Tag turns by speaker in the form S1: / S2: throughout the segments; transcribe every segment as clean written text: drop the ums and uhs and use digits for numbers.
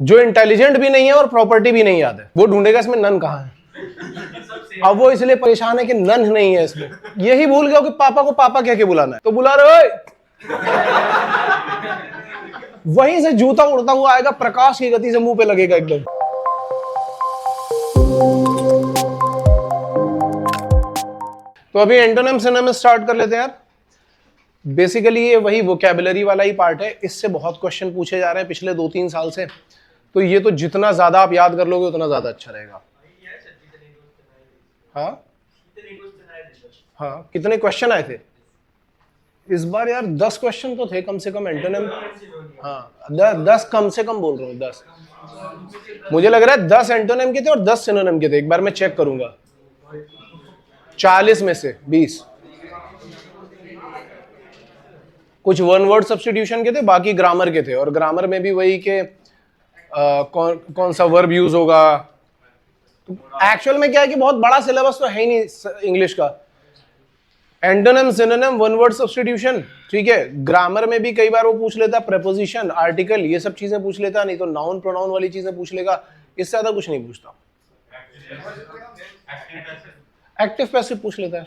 S1: जो इंटेलिजेंट भी नहीं है और प्रॉपर्टी भी नहीं याद है, वो ढूंढेगा इसमें नन कहाँ है। अब वो इसलिए परेशान है कि नन नहीं है इसमें, यही भूल गया कि पापा को पापा कह के बुलाना है, तो बुला रहे वहीं से जूता उड़ता हुआ आएगा, प्रकाश की गति से मुंह पे लगेगा एकदम। तो अभी एंटोनिम सिनोनिम स्टार्ट कर लेते हैं यार। बेसिकली ये वही वोकैबुलरी वाला ही पार्ट है, इससे बहुत क्वेश्चन पूछे जा रहे हैं पिछले 2-3 साल से, तो ये तो जितना ज्यादा आप याद कर लोगे उतना ज्यादा अच्छा रहेगा। हाँ हाँ, कितने क्वेश्चन आए थे इस बार यार? 10 क्वेश्चन तो थे कम से कम एंटोनिम। हाँ 10 कम से कम बोल रहा हूँ, 10 मुझे लग रहा है 10 एंटोनिम के थे और 10 सिनोनिम के थे। एक बार मैं चेक करूंगा, 40 में से 20 कुछ वन वर्ड सब्स्टिट्यूशन के थे, बाकी ग्रामर के थे। और ग्रामर में भी वही के कौन सा वर्ब यूज होगा। एक्चुअल में क्या है कि बहुत बड़ा सिलेबस तो है ही नहीं इंग्लिश का। Antonym synonym one word substitution, ठीक है। ग्रामर में भी कई बार वो पूछ लेता प्रेपोजिशन आर्टिकल, ये सब चीजें पूछ लेता, नहीं तो नाउन प्रोनाउन वाली चीजें पूछ लेगा, इससे ज्यादा कुछ नहीं पूछता। एक्टिव पैसिव पूछ लेता है,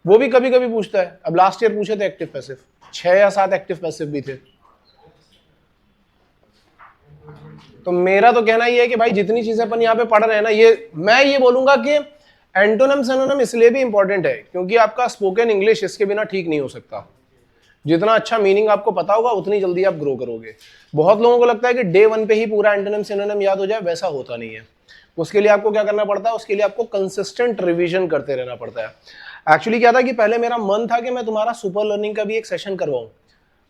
S1: वो भी कभी कभी पूछता है। अब लास्ट ईयर पूछे थे एक्टिव पैसिव, 6 या 7 एक्टिव पैसिव भी थे। तो मेरा तो कहना ये है कि भाई जितनी चीजें अपन यहाँ पे पढ़ रहे हैं ना, ये मैं ये बोलूंगा कि एंटोनिम सिनोनिम इसलिए भी इंपॉर्टेंट है क्योंकि आपका स्पोकन इंग्लिश इसके बिना ठीक नहीं हो सकता। जितना अच्छा मीनिंग आपको पता होगा उतनी जल्दी आप ग्रो करोगे। बहुत लोगों को लगता है कि डे 1 पे ही पूरा एंटोनिम सिनोनिम याद हो जाए, वैसा होता नहीं है। उसके लिए आपको क्या करना पड़ता है? उसके लिए आपको कंसिस्टेंट रिवीजन करते रहना पड़ता है। एक्चुअली क्या था कि पहले मेरा मन था कि मैं तुम्हारा सुपर लर्निंग का भी एक सेशन करवाऊं,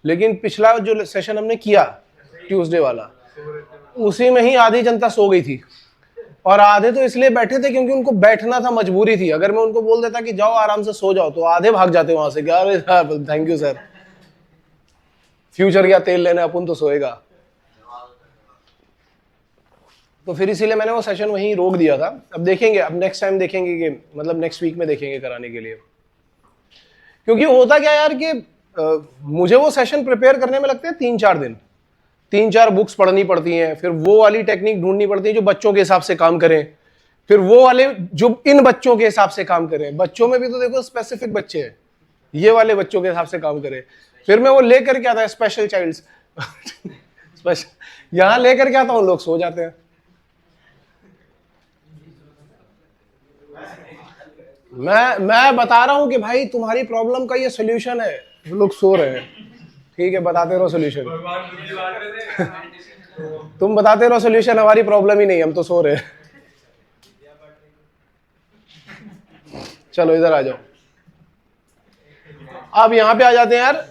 S1: लेकिन पिछला जो सेशन हमने किया ट्यूसडे वाला, उसी में ही आधी जनता सो गई थी। और आधे तो इसलिए बैठे थे क्योंकि उनको बैठना था, मजबूरी थी। अगर मैं उनको बोल देता कि जाओ आराम से सो जाओ, तो आधे भाग जाते वहां से। क्या थैंक यू सर, फ्यूचर क्या तेल लेना, अपन तो सोएगा। तो फिर इसीलिए मैंने वो सेशन वहीं रोक दिया था। अब देखेंगे, अब नेक्स्ट टाइम देखेंगे कि मतलब नेक्स्ट वीक में देखेंगे कराने के लिए। क्योंकि होता क्या यार कि मुझे वो सेशन प्रिपेयर करने में लगते हैं 3-4 दिन। 3-4 बुक्स पढ़नी पड़ती हैं, फिर वो वाली टेक्निक ढूंढनी पड़ती है जो बच्चों के हिसाब से काम करें, फिर वो वाले जो इन बच्चों के हिसाब से काम करें। बच्चों में भी तो देखो स्पेसिफिक बच्चे हैं, ये वाले बच्चों के हिसाब से काम करें। फिर मैं वो लेकर के आता है स्पेशल चाइल्ड्स स्पेशल यहां लेकर के आता हूं, लोग सो जाते हैं। मैं बता रहा हूं कि भाई तुम्हारी प्रॉब्लम का ये सोल्यूशन है, वो लोग सो रहे हैं। ठीक है, बताते रहो सोल्यूशन। तुम बताते रहो सोल्यूशन, हमारी प्रॉब्लम ही नहीं, हम तो सो रहे हैं। चलो इधर आ जाओ। अब यहां पे आ जाते हैं यार।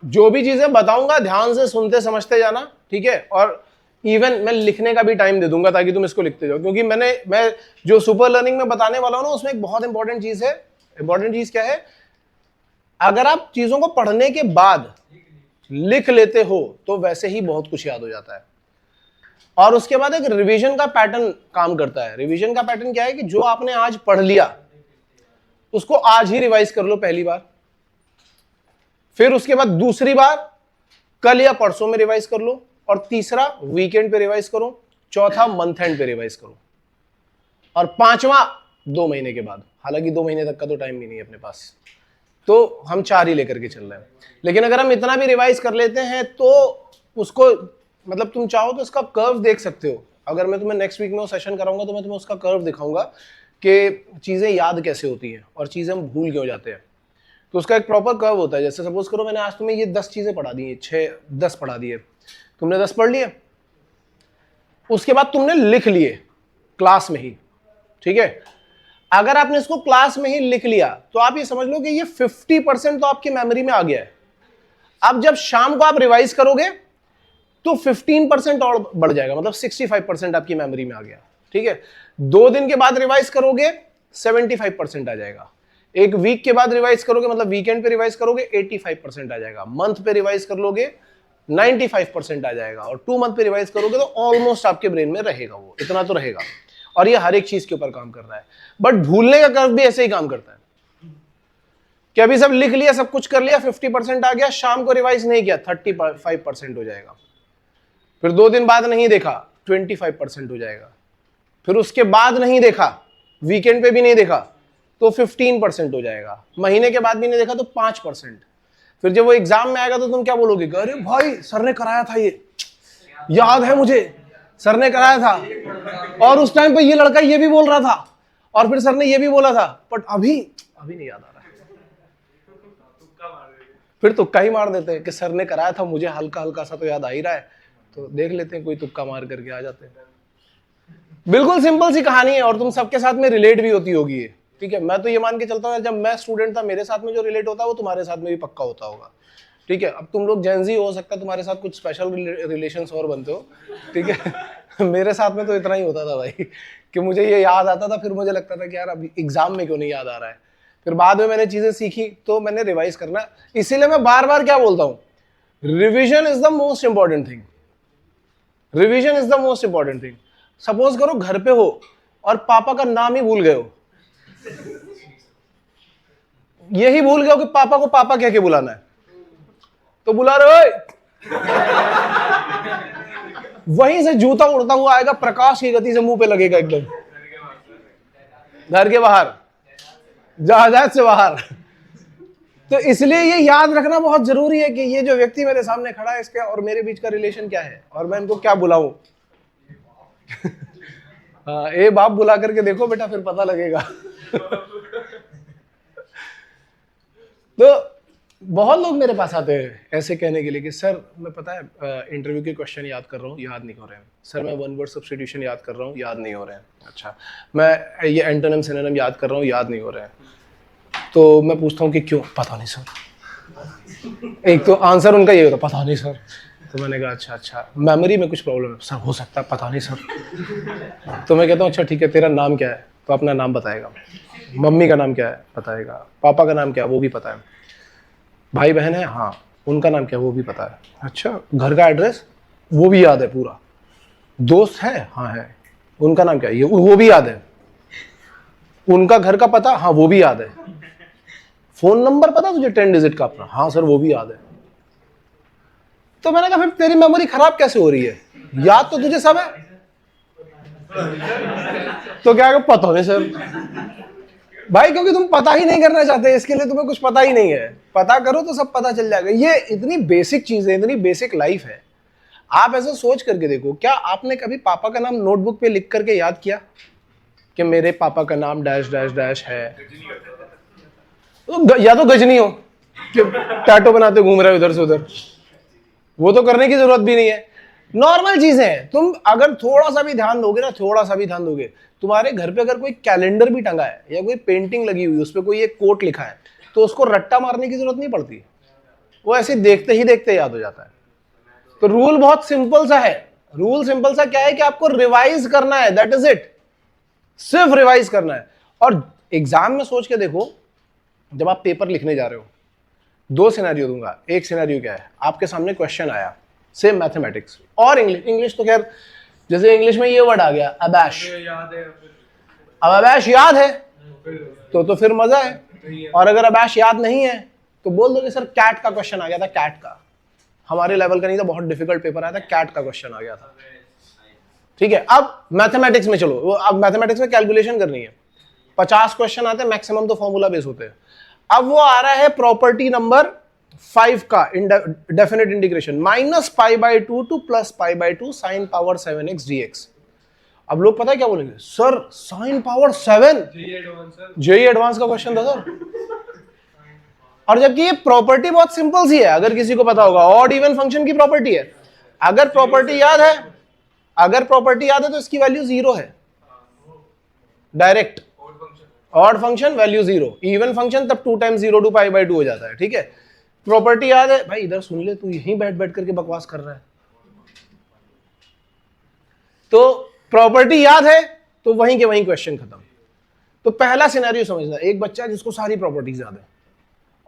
S1: जो भी चीजें बताऊंगा ध्यान से सुनते समझते जाना, ठीक है। और इवन मैं लिखने का भी टाइम दे दूंगा ताकि तुम इसको लिखते जाओ, क्योंकि मैं जो सुपर लर्निंग में बताने वाला हूं ना, उसमें एक बहुत इंपॉर्टेंट चीज है। इंपॉर्टेंट चीज क्या है? अगर आप चीजों को पढ़ने के बाद लिख लेते हो तो वैसे ही बहुत कुछ याद हो जाता है। और उसके बाद एक रिवीजन का पैटर्न काम करता है। रिवीजन का पैटर्न क्या है कि जो आपने आज पढ़ लिया उसको आज ही रिवाइज कर लो पहली बार, फिर उसके बाद दूसरी बार कल या परसों में रिवाइज कर लो, और तीसरा वीकेंड पे रिवाइज करो, चौथा मंथ एंड पे रिवाइज करो, और पांचवा 2 महीने के बाद। हालांकि 2 महीने तक का तो टाइम भी नहीं है अपने पास, तो हम 4 ही लेकर के चल रहे हैं। लेकिन अगर हम इतना भी रिवाइज कर लेते हैं तो उसको मतलब तुम चाहो तो इसका कर्व देख सकते हो। अगर मैं तुम्हें नेक्स्ट वीक में वो सेशन कराऊंगा तो मैं तुम्हें उसका कर्व दिखाऊंगा कि चीजें याद कैसे होती हैं और चीजें हम भूल क्यों जाते हैं। तो उसका एक प्रॉपर कर्व होता है। जैसे सपोज करो मैंने आज तुम्हें ये 10 चीजें पढ़ा दी, 6-10 पढ़ा दिए, तुमने 10 पढ़ लिए, उसके बाद तुमने लिख लिए क्लास में ही, ठीक है। अगर आपने इसको क्लास में ही लिख लिया तो आप ये समझ लो कि ये 50% तो आपकी मेमोरी में आ गया है। अब जब शाम को आप रिवाइज करोगे तो 15% और बढ़ जाएगा, मतलब 65% आपकी मेमोरी में आ गया, ठीक है। 2 दिन के बाद रिवाइज करोगे 75% आ जाएगा। एक वीक के बाद रिवाइज करोगे, मतलब वीकेंड पे रिवाइज करोगे 85% आ जाएगा। मंथ पे रिवाइज कर लोगे 95% आ जाएगा, और 2 मंथ पे रिवाइज करोगे तो ऑलमोस्ट आपके ब्रेन में रहेगा, वो इतना तो रहेगा। और ये हर एक चीज के ऊपर काम कर रहा है। बट भूलने का कर्व भी ऐसे ही काम करता है कि अभी सब लिख लिया, सब कुछ कर लिया, 50% आ गया, शाम को रिवाइज नहीं किया, 35% हो जाएगा। फिर 2 दिन बाद नहीं देखा 25% हो जाएगा, फिर उसके बाद नहीं देखा, वीकेंड पे भी नहीं देखा तो 15% हो जाएगा, महीने के बाद भी नहीं देखा तो 5%। फिर जब वो एग्जाम में आएगा तो तुम क्या बोलोगे, अरे भाई सर ने कराया था, ये याद है मुझे, सर ने कराया था और उस टाइम पे ये लड़का ये भी बोल रहा था और फिर सर ने ये भी बोला था, बट अभी नहीं याद आ रहा है। फिर तुक्का ही मार देते हैं कि सर ने कराया था, मुझे हल्का हल्का सा तो याद आ ही रहा है, तो देख लेते हैं, कोई तुक्का मार करके आ जाते हैं। बिल्कुल सिंपल सी कहानी है और तुम सबके साथ में रिलेट भी होती होगी ये, ठीक है। मैं तो ये मान के चलता हूँ जब मैं स्टूडेंट था मेरे साथ में जो रिलेट होता है वो तुम्हारे साथ में भी पक्का होता होगा, ठीक है। अब तुम लोग जेनजी हो सकता है तुम्हारे साथ कुछ स्पेशल रिलेशंस और बनते हो, ठीक है। मेरे साथ में तो इतना ही होता था भाई कि मुझे ये याद आता था, फिर मुझे लगता था कि यार अभी एग्जाम में क्यों नहीं याद आ रहा है। फिर बाद में मैंने चीजें सीखी तो मैंने रिवाइज करना, इसीलिए मैं बार बार क्या बोलता हूँ, revision is the most important thing. Revision is the most important thing. Suppose करो घर पे हो और पापा का नाम ही भूल गए हो, यही भूल गए हो कि पापा को पापा कह के बुलाना है, तो बुला रहे हो, वहीं से जूता उड़ता हुआ आएगा प्रकाश की गति से मुंह पे लगेगा एकदम, घर के बाहर, जहाज से बाहर। तो इसलिए ये याद रखना बहुत जरूरी है कि ये जो व्यक्ति मेरे सामने खड़ा है इसके और मेरे बीच का रिलेशन क्या है और मैं इनको क्या बुलाऊं। हाँ, ए बाप बुला करके देखो बेटा, फिर पता लगेगा। तो बहुत लोग मेरे पास आते हैं ऐसे कहने के लिए कि सर मैं पता है इंटरव्यू के क्वेश्चन याद कर रहा हूँ, याद नहीं हो रहे हैं, सर मैं वन वर्ड सब्स्टिट्यूशन याद कर रहा हूँ, याद नहीं हो रहे हैं, अच्छा मैं ये एंटोनिम सिनोनिम याद कर रहा हूँ, याद नहीं हो रहे हैं। तो मैं पूछता हूँ कि क्यों, पता नहीं सर। एक तो आंसर उनका ये होता, पता नहीं सर। तो मैंने कहा अच्छा मेमोरी में कुछ प्रॉब्लम है सर, हो सकता है, पता नहीं सर। तो मैं कहता हूँ अच्छा ठीक है, तेरा नाम क्या है, तो अपना नाम बताएगा, मम्मी का नाम क्या है बताएगा, पापा का नाम क्या है वो भी पता है, भाई बहन है हाँ उनका नाम क्या है वो भी पता है, अच्छा घर का एड्रेस वो भी याद है पूरा, दोस्त है हाँ है, उनका नाम क्या है ये वो भी याद है, उनका घर का पता हाँ वो भी याद है, फोन नंबर पता तुझे 10 डिजिट का अपना, हाँ सर वो भी याद है। तो मैंने कहा फिर तेरी मेमोरी खराब कैसे हो रही है, याद तो तुझे सब है। तो क्या पता नहीं सर, भाई क्योंकि तुम पता ही नहीं करना चाहते, इसके लिए तुम्हें कुछ पता ही नहीं है, पता करो तो सब पता चल जाएगा। ये इतनी बेसिक चीज है, इतनी बेसिक लाइफ है। आप ऐसा सोच करके देखो, क्या आपने कभी पापा का नाम नोटबुक पे लिख करके याद किया कि मेरे पापा का नाम डैश डैश डैश है? तो या तो गजनी हो कि टैटो बनाते घूम रहे हो इधर से उधर, वो तो करने की जरूरत भी नहीं है, नॉर्मल चीजें हैं। तुम अगर थोड़ा सा भी ध्यान दोगे ना, थोड़ा सा भी ध्यान दोगे, तुम्हारे घर पे अगर कोई कैलेंडर भी टंगा है या कोई पेंटिंग लगी हुई, उस पर कोई एक कोट लिखा है, तो उसको रट्टा मारने की जरूरत नहीं पड़ती, वो ऐसे देखते ही देखते याद हो जाता है। तो रूल बहुत सिंपल सा है। रूल सिंपल सा क्या है कि आपको रिवाइज करना है, दैट इज इट, सिर्फ रिवाइज करना है। और एग्जाम में सोच के देखो, जब आप पेपर लिखने जा रहे हो, 2 सिनेरियो दूंगा। एक सिनेरियो क्या है, आपके सामने क्वेश्चन आया, सेम मैथमेटिक्स और इंग्लिश तो खैर, जैसे इंग्लिश में ये वर्ड आ गया अबैश, अब अबैश याद है तो फिर मजा है। और अगर अबैश याद नहीं है तो बोल दोगे सर कैट का क्वेश्चन आ गया था, कैट का हमारे लेवल का नहीं था, बहुत डिफिकल्ट पेपर आया था, कैट का क्वेश्चन आ गया था, ठीक है। अब मैथमेटिक्स में चलो, अब मैथमेटिक्स में कैलकुलेशन करनी है, 50 क्वेश्चन आते हैं मैक्सिमम, तो फॉर्मूला बेस होते हैं। अब वो आ रहा है प्रॉपर्टी नंबर 5 का definite integration, -π/2 to +π/2 sin power 7x dx। अब लोग पता है क्या बोलेंगे, sir sin power 7 JEE advance का क्वेश्चन था सर। और जबकि ये प्रॉपर्टी बहुत सिंपल सी है, अगर किसी को पता होगा, ऑड इवन फंक्शन की प्रॉपर्टी है। अगर प्रॉपर्टी याद है तो इसकी वैल्यू 0 है direct, odd function value 0, even function तब 2 टाइम्स 0 टू π/2 हो जाता है, ठीक है। प्रॉपर्टी याद है भाई, इधर सुन ले, तू यहीं बैठ करके बकवास कर रहा है। तो प्रॉपर्टी याद है तो वहीं के वहीं क्वेश्चन खत्म। तो पहला सिनेरियो समझना, एक बच्चा जिसको सारी प्रॉपर्टीज याद है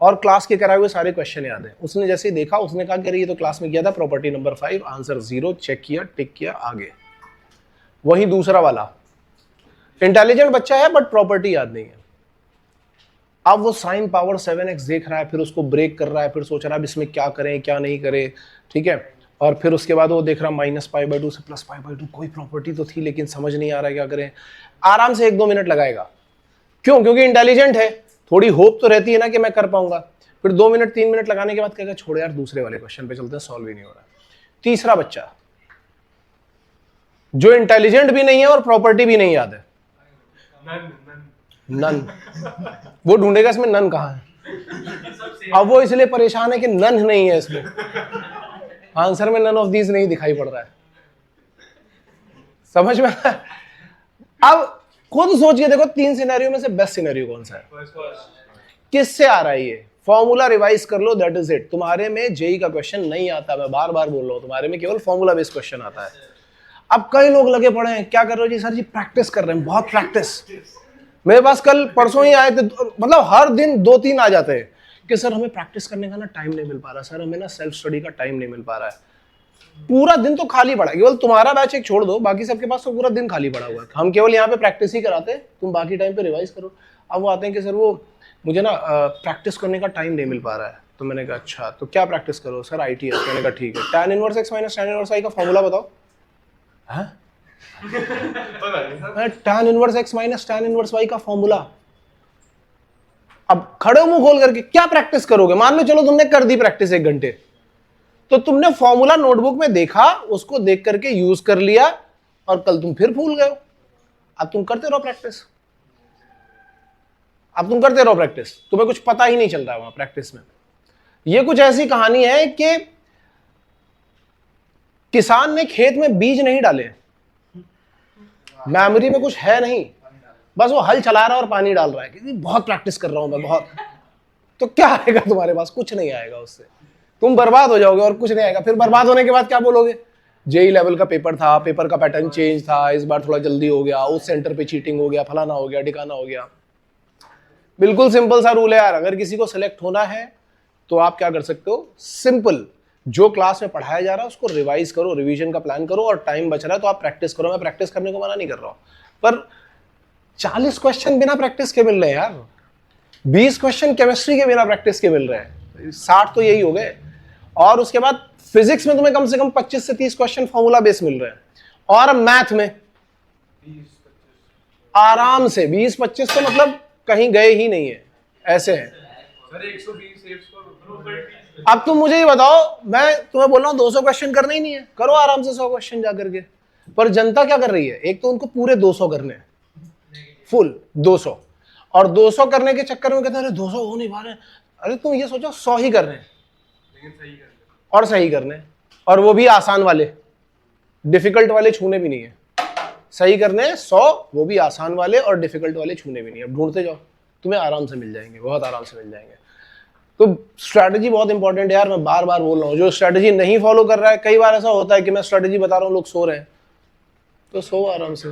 S1: और क्लास के कराए हुए सारे क्वेश्चन याद है, उसने जैसे देखा उसने कहा कि ये तो क्लास में किया था, प्रॉपर्टी नंबर 5 आंसर 0, चेक किया, टिक किया, आगे। वही दूसरा वाला इंटेलिजेंट बच्चा है बट प्रॉपर्टी याद नहीं है, अब वो sin पावर 7x देख रहा है, फिर उसको ब्रेक कर रहा है, फिर सोच रहा है अब इसमें क्या करें क्या नहीं करें, ठीक है। और फिर उसके बाद वो देख रहा -π/2 से +π/2, कोई प्रॉपर्टी तो थी लेकिन समझ नहीं आ रहा है क्या करें। आराम से 1-2 मिनट लगाएगा। क्यों? क्योंकि इंटेलिजेंट है, थोड़ी होप तो रहती है ना कि मैं कर पाऊंगा। फिर 2 मिनट 3 मिनट लगाने के बाद कहेगा छोड़ यार, दूसरे वाले क्वेश्चन पे चलते हैं, सॉल्व ही नहीं हो रहा। तीसरा बच्चा जो इंटेलिजेंट भी नहीं है और प्रॉपर्टी भी नहीं याद है, नन, वो ढूंढेगा इसमें नन कहाँ है। अब वो इसलिए परेशान है कि नन नहीं है इसमें, आंसर में नन ऑफ दीज नहीं दिखाई पड़ रहा है। समझ में? अब खुद सोच के देखो 3 सिनेरियो में से बेस्ट सिनेरियो कौन सा है, किससे आ रहा है ये? फॉर्मूला रिवाइज कर लो, दैट इज इट। तुम्हारे में जेई का क्वेश्चन नहीं आता, मैं बार बार बोल रहा हूं, तुम्हारे में केवल फॉर्मूला बेस्ड क्वेश्चन आता है। अब कई लोग लगे पड़े हैं, क्या कर रहे हो जी? सर जी प्रैक्टिस कर रहे हैं, बहुत प्रैक्टिस। मेरे पास कल परसों ही आए थे, मतलब हर दिन 2-3 आ जाते हैं कि सर हमें प्रैक्टिस करने का ना टाइम नहीं मिल पा रहा, सर हमें ना सेल्फ स्टडी का टाइम नहीं मिल पा रहा है। पूरा दिन तो खाली पड़ा है, केवल तुम्हारा बैच एक छोड़ दो, बाकी सबके पास तो पूरा दिन खाली पड़ा हुआ है। हम केवल यहाँ पे प्रैक्टिस ही कराते हैं, तुम बाकी टाइम पे रिवाइज करो। अब वो आते हैं कि सर वो मुझे ना प्रैक्टिस करने का टाइम नहीं मिल पा रहा है। तो मैंने कहा अच्छा, तो क्या प्रैक्टिस करो? Sir ITS। मैंने कहा ठीक है, tan inverse x minus tan inverse y का फॉर्मूला बताओ। है tan inverse x minus tan inverse y का फॉर्मूला। अब खड़े मुंह खोल करके क्या प्रैक्टिस करोगे? मान लो चलो तुमने कर दी प्रैक्टिस 1 घंटे, तो तुमने फॉर्मूला नोटबुक में देखा, उसको देख करके यूज कर लिया, और कल तुम फिर भूल गए हो। अब तुम करते रहो प्रैक्टिस, अब तुम करते रहो प्रैक्टिस, तुम्हें कुछ पता ही नहीं चल रहा है वहां प्रैक्टिस में। ये कुछ ऐसी कहानी है कि किसान ने खेत में बीज नहीं डाले, मेमोरी में कुछ है नहीं, बस वो हल चला रहा है और पानी डाल रहा है कि बहुत प्रैक्टिस कर रहा हूं मैं, बहुत। तो क्या आएगा तुम्हारे पास? कुछ नहीं आएगा उससे, तुम बर्बाद हो जाओगे और कुछ नहीं आएगा। फिर बर्बाद होने के बाद क्या बोलोगे? जेई लेवल का पेपर था, पेपर का पैटर्न चेंज था, इस बार थोड़ा जल्दी हो गया, उस सेंटर पे चीटिंग हो गया, फलाना हो गया, ठिकाना हो गया। बिल्कुल सिंपल सा रूल है यार, अगर किसी को सिलेक्ट होना है तो आप क्या कर सकते हो? सिंपल, जो क्लास में पढ़ाया जा रहा है उसको रिवाइज करो, रिवीजन का प्लान करो, और टाइम बच रहा है तो आप प्रैक्टिस करो। मैं प्रैक्टिस करने को मना नहीं कर रहा हूं, पर 40 क्वेश्चन बिना प्रैक्टिस के मिल रहे हैं यार, 20 क्वेश्चन केमिस्ट्री के बिना प्रैक्टिस के मिल रहे हैं, 60 तो यही हो गए। और उसके बाद फिजिक्स में तुम्हें कम से कम 25 से 30 क्वेश्चन फॉर्मूला बेस मिल रहे हैं, और मैथ में आराम से 20-25 तो मतलब कहीं गए ही नहीं है, ऐसे है। अब तुम मुझे ये बताओ, मैं तुम्हें बोल रहा हूं 200 क्वेश्चन करना ही नहीं है, करो आराम से 100 क्वेश्चन जाकर के। पर जनता क्या कर रही है? एक तो उनको पूरे 200 करने हैं, फुल 200, और 200 करने के चक्कर में कहते हैं अरे 200 हो नहीं पा रहे। अरे तुम ये सोचो 100 ही करने हैं, और सही करने, और वो भी आसान वाले, डिफिकल्ट वाले छूने भी नहीं है। सही करने 100, वो भी आसान वाले, और डिफिकल्ट वाले छूने भी नहीं है। अब ढूंढते जाओ, तुम्हें आराम से मिल जाएंगे, बहुत आराम से मिल जाएंगे। तो स्ट्रैटेजी बहुत इंपॉर्टेंट है यार, मैं बार बार बोल रहा हूँ। जो स्ट्रैटेजी नहीं फॉलो कर रहा है, कई बार ऐसा होता है कि मैं स्ट्रैटेजी बता रहा हूँ, लोग सो रहे हैं, तो सो आराम से।